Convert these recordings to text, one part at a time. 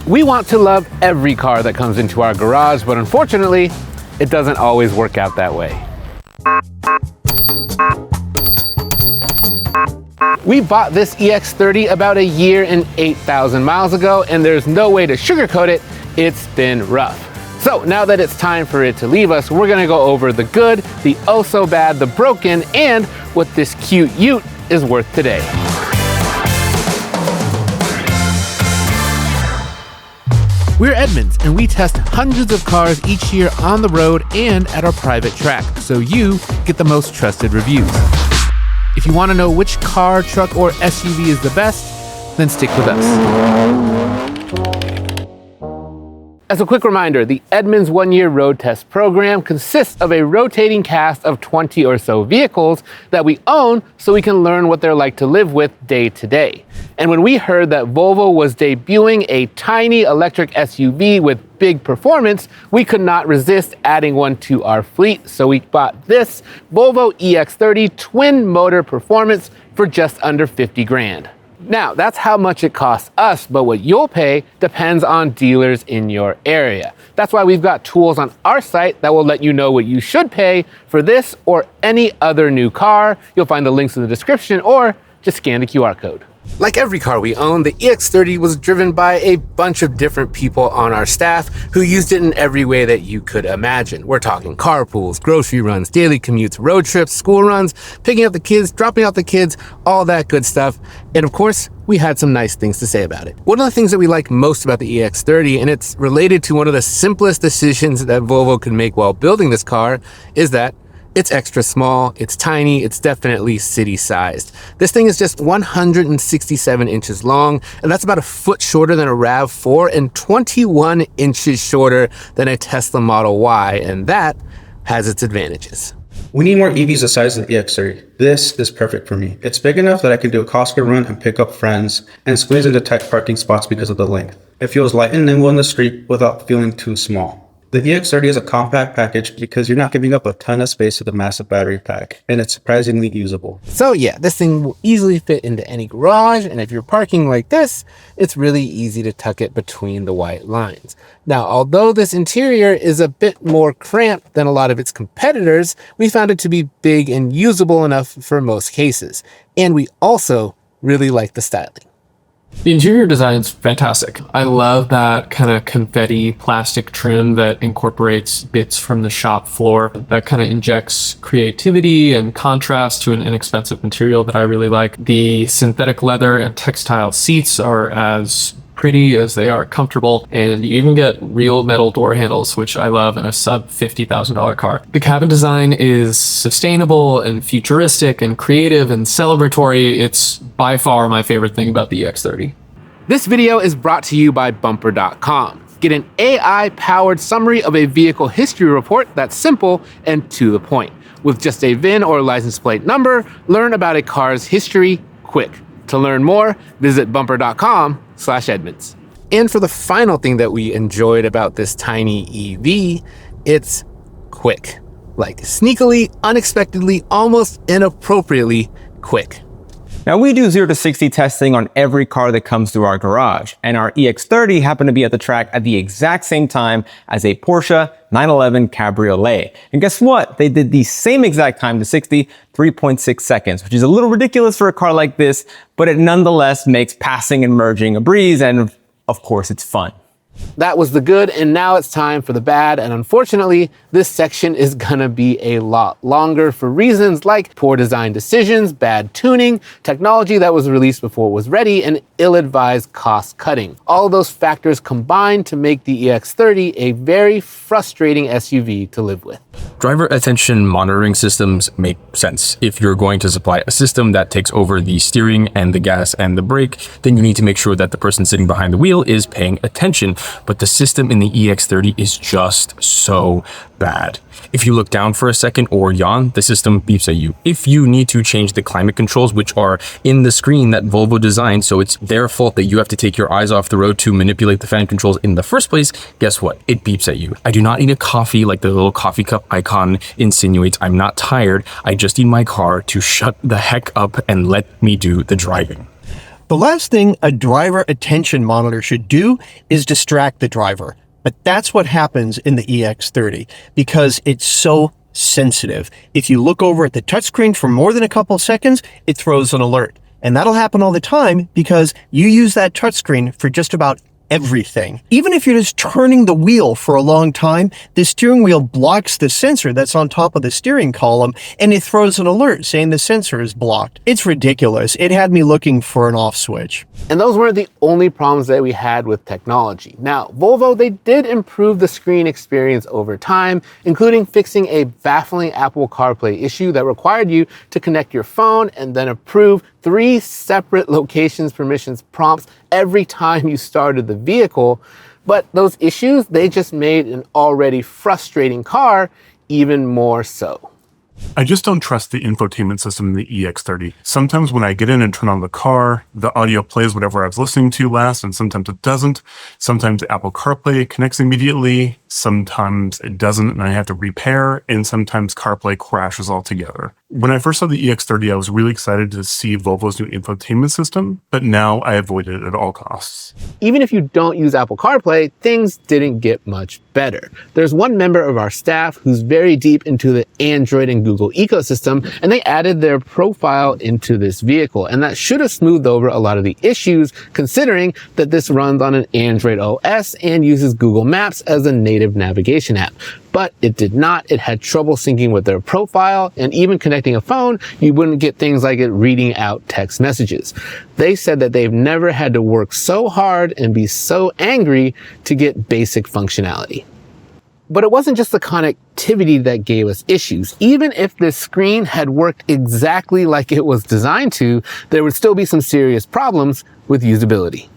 We want to love every car that comes into our garage, but unfortunately, it doesn't always work out that way. We bought this EX30 about a year and 8,000 miles ago, and there's no way to sugarcoat it, it's been rough. So now that it's time for it to leave us, we're gonna go over the good, the oh so bad, the broken, and what this cute ute is worth today. We're Edmunds, and we test hundreds of cars each year on the road and at our private track, so you get the most trusted reviews. If you want to know which car, truck, or SUV is the best, then stick with us. As a quick reminder, the Edmunds one-year road test program consists of a rotating cast of 20 or so vehicles that we own so we can learn what they're like to live with day to day. And when we heard that Volvo was debuting a tiny electric SUV with big performance, we could not resist adding one to our fleet. So we bought this Volvo EX30 twin motor performance for just under 50 grand. Now, that's how much it costs us, but what you'll pay depends on dealers in your area. That's why we've got tools on our site that will let you know what you should pay for this or any other new car. You'll find the links in the description or just scan the QR code. Like every car we own, the EX30 was driven by a bunch of different people on our staff who used it in every way that you could imagine. We're talking carpools, grocery runs, daily commutes, road trips, school runs, picking up the kids, dropping off the kids, all that good stuff. And of course, we had some nice things to say about it. One of the things that we like most about the EX30, and it's related to one of the simplest decisions that Volvo could make while building this car, is that it's extra small, it's tiny, it's definitely city-sized. This thing is just 167 inches long, and that's about a foot shorter than a RAV4 and 21 inches shorter than a Tesla Model Y, and that has its advantages. We need more EVs the size of the EX30. This is perfect for me. It's big enough that I can do a Costco run and pick up friends and squeeze into tight parking spots because of the length. It feels light and nimble in the street without feeling too small. The EX30 is a compact package because you're not giving up a ton of space with a massive battery pack, and it's surprisingly usable. So yeah, this thing will easily fit into any garage, and if you're parking like this, it's really easy to tuck it between the white lines. Now, although this interior is a bit more cramped than a lot of its competitors, we found it to be big and usable enough for most cases. And we also really like the styling. The interior design's fantastic. I love that kind of confetti plastic trim that incorporates bits from the shop floor. That kind of injects creativity and contrast to an inexpensive material that I really like. The synthetic leather and textile seats are as pretty as they are comfortable, and you even get real metal door handles, which I love in a sub $50,000 car. The cabin design is sustainable and futuristic and creative and celebratory. It's by far my favorite thing about the EX30. This video is brought to you by Bumper.com. Get an AI-powered summary of a vehicle history report that's simple and to the point. With just a VIN or license plate number, learn about a car's history quick. To learn more, visit bumper.com/Edmunds. And for the final thing that we enjoyed about this tiny EV, it's quick. Like sneakily, unexpectedly, almost inappropriately quick. Now, we do 0 to 60 testing on every car that comes through our garage, and our EX30 happened to be at the track at the exact same time as a Porsche 911 Cabriolet. And guess what? They did the same exact time to 60, 3.6 seconds, which is a little ridiculous for a car like this, but it nonetheless makes passing and merging a breeze, and of course, it's fun. That was the good, and now it's time for the bad, and unfortunately, this section is gonna be a lot longer for reasons like poor design decisions, bad tuning, technology that was released before it was ready, and ill-advised cost cutting. All of those factors combined to make the EX30 a very frustrating SUV to live with. Driver attention monitoring systems make sense. If you're going to supply a system that takes over the steering and the gas and the brake, then you need to make sure that the person sitting behind the wheel is paying attention. But the system in the EX30 is just so bad. If you look down for a second or yawn, the system beeps at you. If you need to change the climate controls, which are in the screen that Volvo designed, so it's their fault that you have to take your eyes off the road to manipulate the fan controls in the first place, guess what? It beeps at you. I do not need a coffee like the little coffee cup icon insinuates. I'm not tired. I just need my car to shut the heck up and let me do the driving. The last thing a driver attention monitor should do is distract the driver. But that's what happens in the EX30 because it's so sensitive. If you look over at the touchscreen for more than a couple seconds, it throws an alert. And that'll happen all the time because you use that touchscreen for just about everything. Even if you're just turning the wheel for a long time, the steering wheel blocks the sensor that's on top of the steering column and it throws an alert saying the sensor is blocked. It's ridiculous. It had me looking for an off switch. And those weren't the only problems that we had with technology. Now, Volvo, they did improve the screen experience over time, including fixing a baffling Apple CarPlay issue that required you to connect your phone and then approve 3 separate locations permissions prompts every time you started the vehicle. But those issues, they just made an already frustrating car even more so. I just don't trust the infotainment system in the EX30. Sometimes when I get in and turn on the car, the audio plays whatever I was listening to last, and sometimes it doesn't. Sometimes Apple CarPlay connects immediately, sometimes it doesn't and I have to repair, and sometimes CarPlay crashes altogether. When I first saw the EX30, I was really excited to see Volvo's new infotainment system, but now I avoid it at all costs. Even if you don't use Apple CarPlay, things didn't get much better. There's one member of our staff who's very deep into the Android and Google ecosystem, and they added their profile into this vehicle, and that should have smoothed over a lot of the issues, considering that this runs on an Android OS and uses Google Maps as a native navigation app. But it did not. It had trouble syncing with their profile, and even connecting a phone, you wouldn't get things like it reading out text messages. They said that they've never had to work so hard and be so angry to get basic functionality. But it wasn't just the connectivity that gave us issues. Even if this screen had worked exactly like it was designed to, there would still be some serious problems with usability.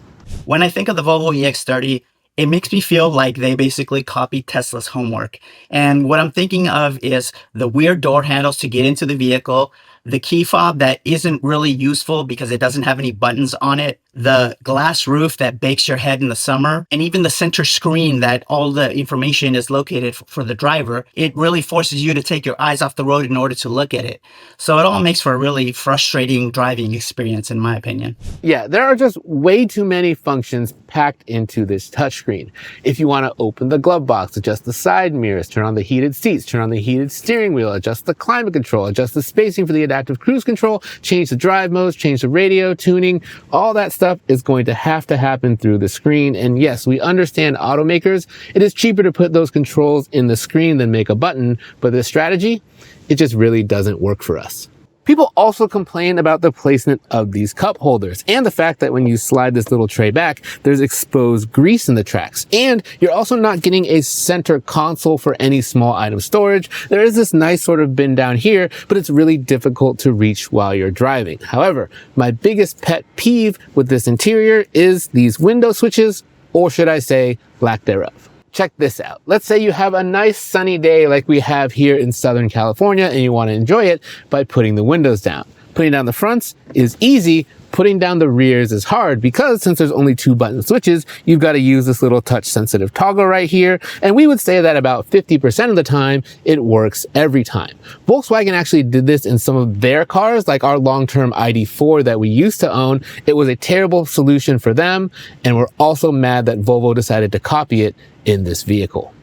When I think of the Volvo EX30, it makes me feel like they basically copied Tesla's homework. And what I'm thinking of is the weird door handles to get into the vehicle, the key fob that isn't really useful because it doesn't have any buttons on it, the glass roof that bakes your head in the summer, and even the center screen that all the information is located for the driver. It really forces you to take your eyes off the road in order to look at it. So it all makes for a really frustrating driving experience, in my opinion. Yeah, there are just way too many functions packed into this touchscreen. If you want to open the glove box, adjust the side mirrors, turn on the heated seats, turn on the heated steering wheel, adjust the climate control, adjust the spacing for the adaptive cruise control, change the drive modes, change the radio tuning, all that stuff is going to happen through the screen. And yes, we understand automakers. It is cheaper to put those controls in the screen than make a button, but this strategy, it just really doesn't work for us. People also complain about the placement of these cup holders and the fact that when you slide this little tray back, there's exposed grease in the tracks. And you're also not getting a center console for any small item storage. There is this nice sort of bin down here, but it's really difficult to reach while you're driving. However, my biggest pet peeve with this interior is these window switches, or should I say, lack thereof. Check this out. Let's say you have a nice sunny day like we have here in Southern California and you want to enjoy it by putting the windows down. Putting down the fronts is easy. Putting down the rears is hard because since there's only 2 button switches, you've got to use this little touch sensitive toggle right here. And we would say that about 50% of the time, it works every time. Volkswagen actually did this in some of their cars, like our long-term ID4 that we used to own. It was a terrible solution for them. And we're also mad that Volvo decided to copy it in this vehicle.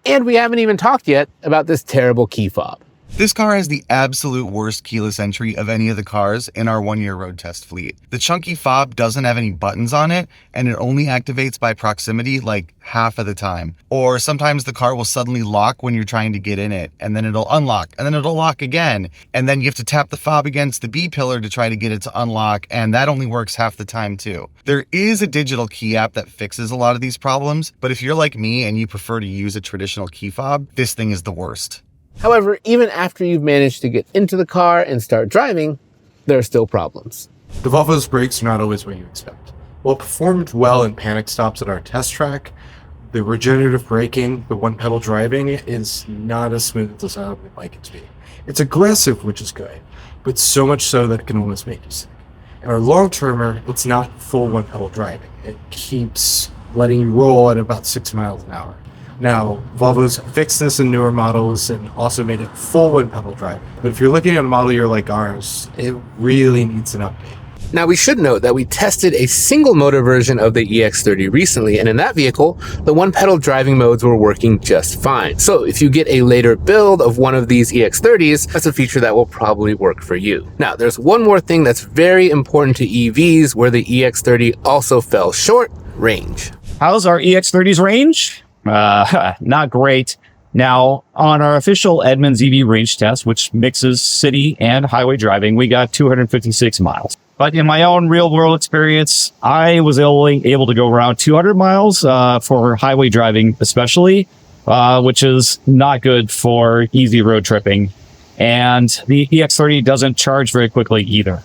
And we haven't even talked yet about this terrible key fob. This car has the absolute worst keyless entry of any of the cars in our 1-year road test fleet. The chunky fob doesn't have any buttons on it, and it only activates by proximity like half of the time. Or sometimes the car will suddenly lock when you're trying to get in it, and then it'll unlock, and then it'll lock again. And then you have to tap the fob against the B-pillar to try to get it to unlock, and that only works half the time too. There is a digital key app that fixes a lot of these problems, but if you're like me and you prefer to use a traditional key fob, this thing is the worst. However, even after you've managed to get into the car and start driving, there are still problems. The Volvo's brakes are not always what you expect. While it performed well in panic stops at our test track, the regenerative braking, the one-pedal driving, is not as smooth as I would like it to be. It's aggressive, which is good, but so much so that it can almost make you sick. And our long-termer, it's not full one-pedal driving. It keeps letting you roll at about 6 miles an hour. Now, Volvo's fixed this in newer models and also made it full one-pedal driving. But if you're looking at a model year like ours, it really needs an update. Now, we should note that we tested a single motor version of the EX30 recently, and in that vehicle, the one-pedal driving modes were working just fine. So if you get a later build of one of these EX30s, that's a feature that will probably work for you. Now, there's one more thing that's very important to EVs where the EX30 also fell short: range. How's our EX30's range? Not great. Now, on our official Edmunds EV range test, which mixes city and highway driving, we got 256 miles. But in my own real-world experience, I was only able to go around 200 miles for highway driving especially, which is not good for easy road tripping. And the EX30 doesn't charge very quickly either.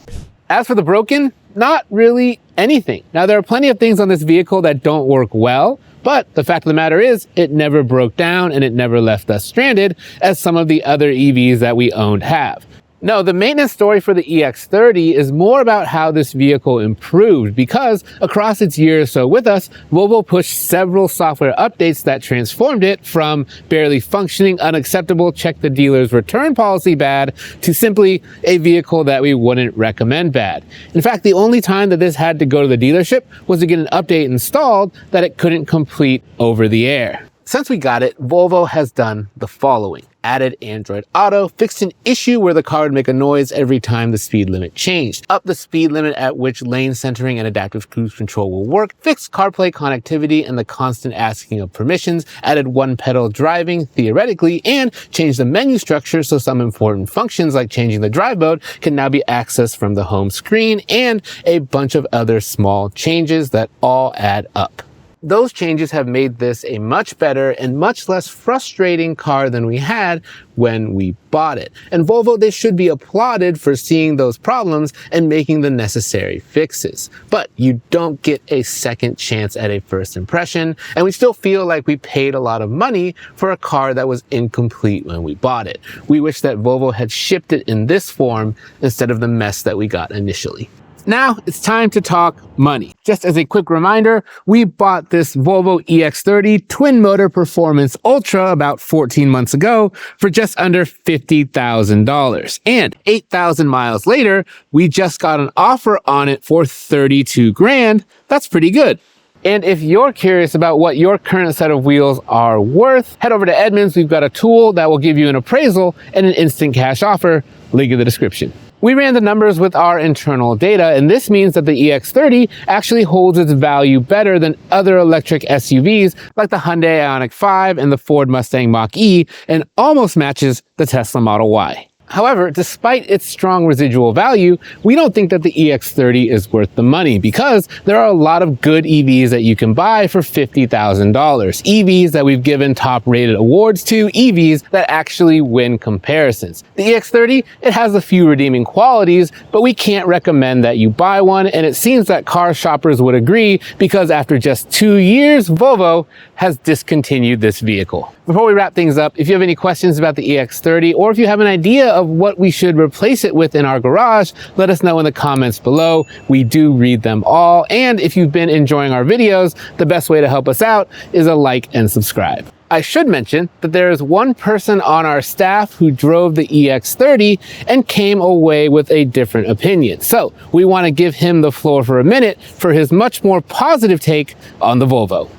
As for the broken, not really anything. Now, there are plenty of things on this vehicle that don't work well, but the fact of the matter is it never broke down and it never left us stranded as some of the other EVs that we owned have. No, the maintenance story for the EX30 is more about how this vehicle improved, because across its year or so with us, Volvo pushed several software updates that transformed it from barely functioning, unacceptable, check the dealer's return policy bad, to simply a vehicle that we wouldn't recommend bad. In fact, the only time that this had to go to the dealership was to get an update installed that it couldn't complete over the air. Since we got it, Volvo has done the following: added Android Auto, fixed an issue where the car would make a noise every time the speed limit changed, upped the speed limit at which lane centering and adaptive cruise control will work, fixed CarPlay connectivity and the constant asking of permissions, added one-pedal driving theoretically, and changed the menu structure so some important functions like changing the drive mode can now be accessed from the home screen, and a bunch of other small changes that all add up. Those changes have made this a much better and much less frustrating car than we had when we bought it. And Volvo, they should be applauded for seeing those problems and making the necessary fixes. But you don't get a second chance at a first impression, and we still feel like we paid a lot of money for a car that was incomplete when we bought it. We wish that Volvo had shipped it in this form instead of the mess that we got initially. Now it's time to talk money. Just as a quick reminder, we bought this Volvo EX30 twin motor performance ultra about 14 months ago for just under $50,000. And 8,000 miles later, we just got an offer on it for 32 grand. That's pretty good. And if you're curious about what your current set of wheels are worth, head over to Edmunds. We've got a tool that will give you an appraisal and an instant cash offer. Link in the description. We ran the numbers with our internal data, and this means that the EX30 actually holds its value better than other electric SUVs like the Hyundai Ioniq 5 and the Ford Mustang Mach-E, and almost matches the Tesla Model Y. However, despite its strong residual value, we don't think that the EX30 is worth the money, because there are a lot of good EVs that you can buy for $50,000. EVs that we've given top-rated awards to, EVs that actually win comparisons. The EX30, it has a few redeeming qualities, but we can't recommend that you buy one, and it seems that car shoppers would agree, because after just 2 years, Volvo has discontinued this vehicle. Before we wrap things up, if you have any questions about the EX30, or if you have an idea of what we should replace it with in our garage, let us know in the comments below. We do read them all. And if you've been enjoying our videos, the best way to help us out is a like and subscribe. I should mention that there is one person on our staff who drove the EX30 and came away with a different opinion. So we want to give him the floor for a minute for his much more positive take on the Volvo.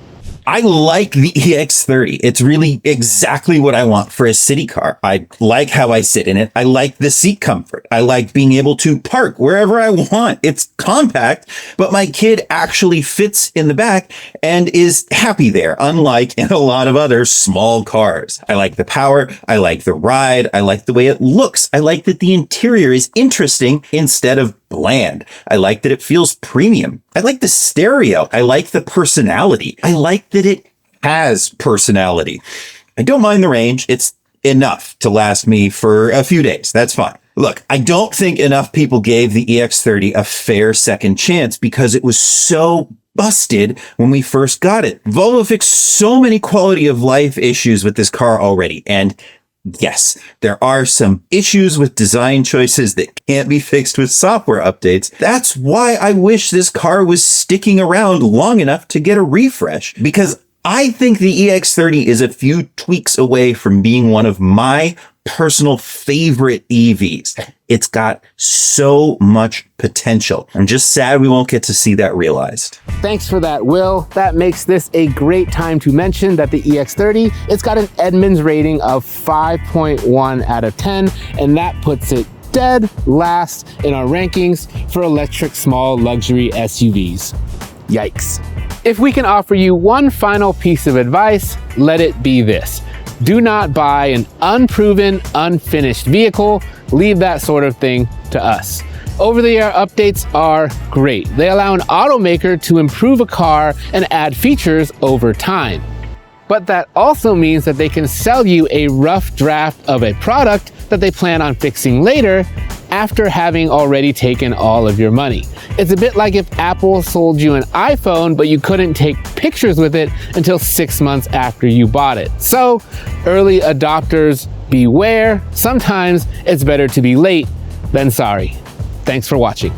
I like the EX30. It's really exactly what I want for a city car. I like how I sit in it. I like the seat comfort. I like being able to park wherever I want. It's compact, but my kid actually fits in the back and is happy there, unlike in a lot of other small cars. I like the power. I like the ride. I like the way it looks. I like that the interior is interesting instead of bland. I like that it feels premium. I like the stereo. I like the personality. I like that it has personality. I don't mind the range. It's enough to last me for a few days. That's fine. Look, I don't think enough people gave the EX30 a fair second chance because it was so busted when we first got it. Volvo fixed so many quality of life issues with this car already, and yes, there are some issues with design choices that can't be fixed with software updates. That's why I wish this car was sticking around long enough to get a refresh, because I think the EX30 is a few tweaks away from being one of my personal favorite EVs. It's got so much potential. I'm just sad we won't get to see that realized. Thanks for that, Will. That makes this a great time to mention that the EX30, it's got an Edmunds rating of 5.1 out of 10, and that puts it dead last in our rankings for electric small luxury SUVs. Yikes. If we can offer you one final piece of advice, let it be this. Do not buy an unproven, unfinished vehicle. Leave that sort of thing to us. Over-the-air updates are great. They allow an automaker to improve a car and add features over time. But that also means that they can sell you a rough draft of a product that they plan on fixing later after having already taken all of your money. It's a bit like if Apple sold you an iPhone, but you couldn't take pictures with it until 6 months after you bought it. So, early adopters, beware. Sometimes it's better to be late than sorry. Thanks for watching.